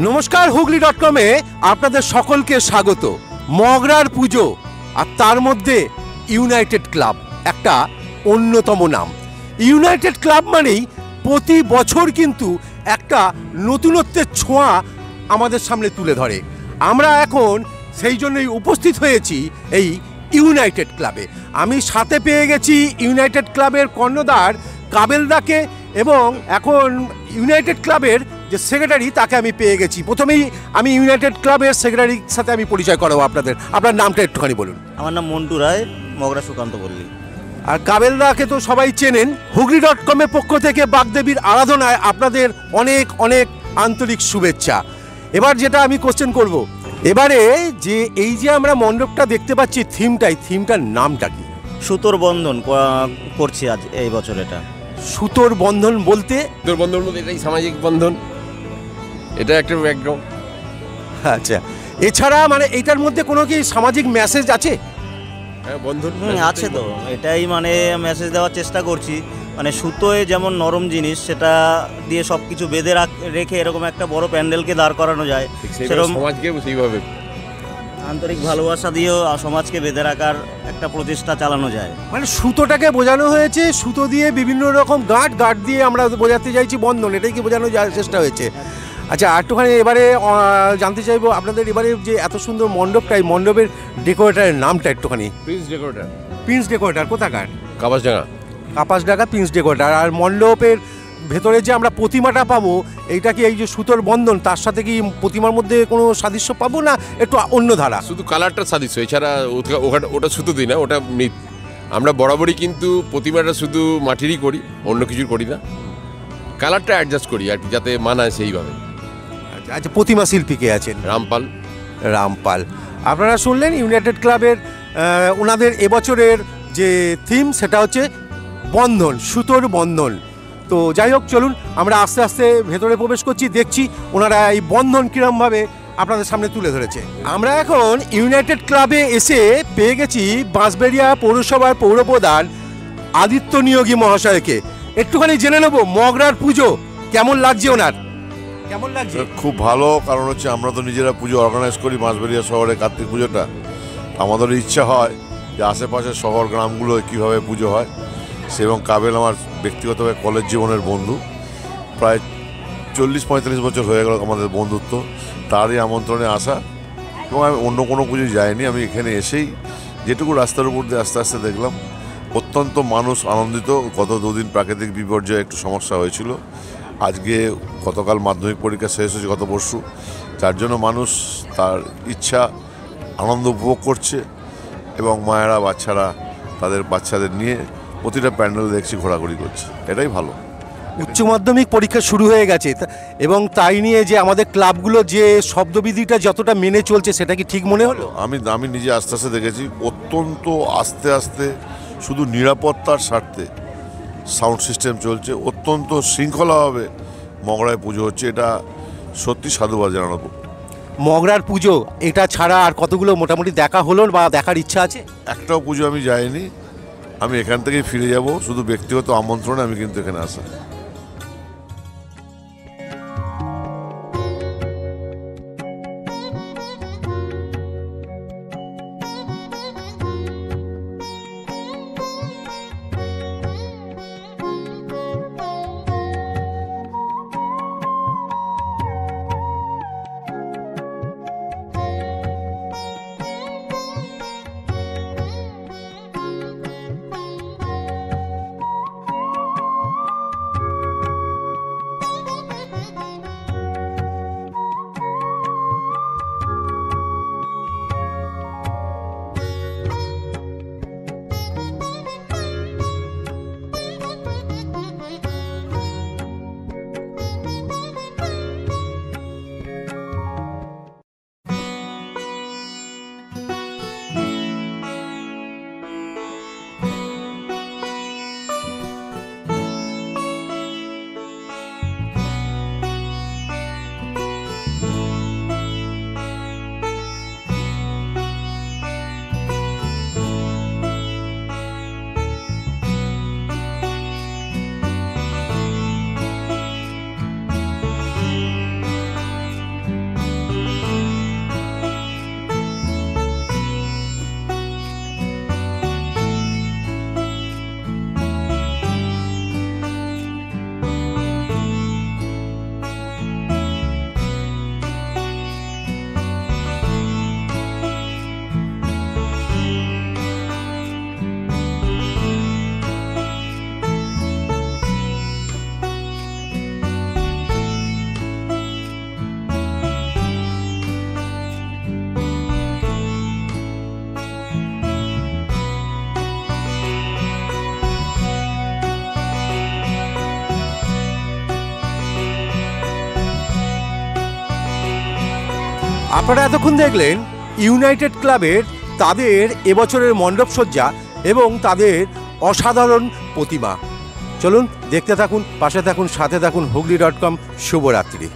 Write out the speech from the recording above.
নমস্কার, হুগলি.com-এ আপনাদের সকলকে স্বাগত। মগরার পুজো আর তার মধ্যে ইউনাইটেড ক্লাব একটা অন্যতম নাম। ইউনাইটেড ক্লাব মানেই প্রতি বছর কিন্তু একটা নতুনত্বের ছোঁয়া আমাদের সামনে তুলে ধরে। আমরা এখন সেই জন্যই উপস্থিত হয়েছি এই ইউনাইটেড ক্লাবে। আমি সাথে পেয়ে গেছি ইউনাইটেড ক্লাবের কর্ণধার কাবেলদাকে এবং এখন ইউনাইটেড ক্লাবের যে সেক্রেটারি তাকে আমি পেয়ে গেছি। প্রথমেই আমি ইউনাইটেড ক্লাবের সেক্রেটারির সাথে আমি পরিচয় করাবো আপনার নামটা একটুখানি বলুন। আমার নাম মন্টু রায়, মগরা সুকান্ত পল্লী। আর কাবেলদাকে তো সবাই চেনেন। হুগলি.com-এর পক্ষ থেকে বাগদেবীর আরাধনায় আপনাদের অনেক অনেক আন্তরিক শুভেচ্ছা। এবার যেটা আমি কোশ্চেন করব, এবারে যে এই যে আমরা মণ্ডপটা দেখতে পাচ্ছি, থিমটার নামটা কি? সুতোর বন্ধন করছি আজ এই বছর। এটা সুতোর বন্ধন বলতে? সুতোর বন্ধন বলতে এটাই সামাজিক বন্ধন, এটা একটা ব্যাকগ্রাউন্ড। আচ্ছা, এছাড়া মানে এটার মধ্যে কোনো কি সামাজিক মেসেজ আছে? হ্যাঁ, বন্ধন আছে তো। এটাই মানে মেসেজ দেওয়ার চেষ্টা করছি। মানে সুতোয় যেমন নরম জিনিস, সেটা দিয়ে সব কিছু বেঁধে রেখে এরকম একটা বড় প্যান্ডেলকে দাঁড় করানো যায়, সেরকম সমাজকে সেইভাবে আন্তরিক ভালোবাসা দিয়েও সমাজকে বেঁধে রাখার একটা প্রচেষ্টা চালানো যায়। মানে সুতোটাকে বোঝানো হয়েছে, সুতো দিয়ে বিভিন্ন রকম গাঁট দিয়ে আমরা বোঝাতে চাইছি বন্ধন, এটাই কি বোঝানো চেষ্টা হয়েছে। আচ্ছা, একটুখানি এবারে জানতে চাইবো আপনাদের এবারে যে এত সুন্দর মণ্ডপটা, এই মণ্ডপের ডেকোরেটারের নামটা একটুখানি। প্রিন্স ডেকোরেটার কোথাকার? Kapasdanga Prince decorator. আর মণ্ডপের ভেতরে যে আমরা প্রতিমাটা পাবো, এইটা কি এই যে সুতোর বন্ধন, তার সাথে কি প্রতিমার মধ্যে কোনো সাদৃশ্য পাবো না একটু অন্য ধারা? শুধু কালারটা সাদৃশ্য, এছাড়া ওটা সুতো দিই না, ওটা আমরা বরাবরই কিন্তু প্রতিমাটা শুধু মাটিরই করি, অন্য কিছুর করি না। কালারটা অ্যাডজাস্ট করি আর কি, যাতে মানায় সেইভাবে। আচ্ছা, প্রতিমা শিল্পী কে আছেন? রামপাল। আপনারা শুনলেন ইউনাইটেড ক্লাবের ওনাদের এবছরের যে থিম, সেটা হচ্ছে বন্ধন, সুতোর বন্ধন। তো যাই হোক, চলুন আমরা আস্তে আস্তে ভেতরে প্রবেশ করছি, দেখছি ওনারা এই বন্ধন কীরমভাবে আপনাদের সামনে তুলে ধরেছে। আমরা এখন ইউনাইটেড ক্লাবে এসে পেয়ে গেছি বাঁশবেড়িয়া পৌরসভার পৌরপ্রধান আদিত্য নিয়োগী মহাশয়কে। একটুখানি জেনে নেব মগরার পুজো কেমন লাগছে ওনার। কেমন লাগছে? খুব ভালো, কারণ হচ্ছে আমরা তো নিজেরা পুজো অর্গানাইজ করি বাঁশবেড়িয়া শহরে কার্তিক পুজোটা। আমাদের ইচ্ছা হয় যে আশেপাশের শহর গ্রামগুলো কীভাবে পুজো হয়। এবং কাবেল আমার ব্যক্তিগতভাবে কলেজ জীবনের বন্ধু, প্রায় 40-45 বছর হয়ে গেল আমাদের বন্ধুত্ব। তারই আমন্ত্রণে আসা, এবং আমি অন্য কোনো পুজোয় যাইনি। আমি এখানে এসেই যেটুকু রাস্তার উপর দিয়ে আস্তে আস্তে দেখলাম, অত্যন্ত মানুষ আনন্দিত। গত 2 দিন প্রাকৃতিক বিপর্যয়ে একটু সমস্যা হয়েছিল। আজকে গতকাল মাধ্যমিক পরীক্ষা শেষ হয়েছে গত পরশু, যার জন্য মানুষ তার ইচ্ছা আনন্দ উপভোগ করছে, এবং মায়েরা বাচ্চারা তাদের বাচ্চাদের নিয়ে প্রতিটা প্যান্ডেল দেখছি ঘোরাঘুরি করছে। এটাই ভালো। উচ্চ মাধ্যমিক পরীক্ষা শুরু হয়ে গেছে, এবং তাই নিয়ে যে আমাদের ক্লাবগুলো যে শব্দবিধিটা যতটা মেনে চলছে, সেটা কি ঠিক মনে হলো? আমি নিজে আস্তে আস্তে দেখেছি, অত্যন্ত আস্তে আস্তে শুধু নিরাপত্তার স্বার্থে সাউন্ড সিস্টেম চলছে, অত্যন্ত শৃঙ্খলাভাবে মগরায় পুজো হচ্ছে। এটা সত্যি সাধুবাদ জানাবো। মগরার পুজো এটা ছাড়া আর কতগুলো মোটামুটি দেখা হলো বা দেখার ইচ্ছা আছে? একটাও পুজো আমি যাইনি, আমি এখান থেকেই ফিরে যাব। শুধু ব্যক্তিগত আমন্ত্রণে আমি কিন্তু এখানে আসা। আপনারা এতক্ষণ দেখলেন ইউনাইটেড ক্লাবের তাদের এবছরের মণ্ডপসজ্জা এবং তাদের অসাধারণ প্রতিমা। চলুন দেখতে থাকুন, পাশে থাকুন, সাথে থাকুন। হুগলি.com। শুভরাত্রি।